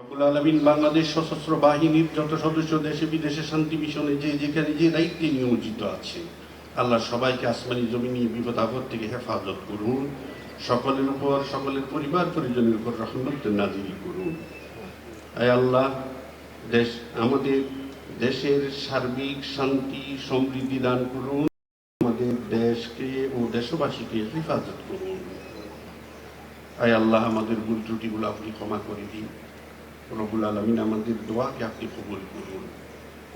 রব্বুল আলামিন বাংলাদেশ সশস্ত্র বাহিনীর যত সদস্য দেশে বিদেশে শান্তি মিশনে যে যেখানে যে দায়িত্বে নিয়োজিত আছে, আল্লাহ সবাইকে আসমানি জমিনি বিপদ আপদ থেকে হেফাজত করুন। সকলের উপর, সকলের পরিবার পরিজনের উপর রহমত নাজিল করুন। আয় আল্লাহ, আমাদের দেশের সার্বিক শান্তি সমৃদ্ধি দান করুন। আমাদের দেশকে ও দেশবাসীকে হেফাজত করুন। আয় আল্লাহ, আমাদের ভুল ত্রুটিগুলো আপনি ক্ষমা করে দিন। রব্বুল আলামিন আমাদের দোয়াকে আপনি কবুল করুন।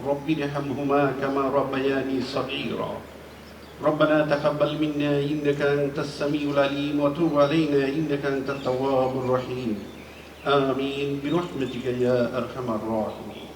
রব্বি রহমহুমা কামা রব্বায়ানি সগীরা। ربنا تقبل منا إنك أنت السميع العليم وتب علينا إنك أنت التواب الرحيم. آمين برحمتك يا أرحم الراحمين.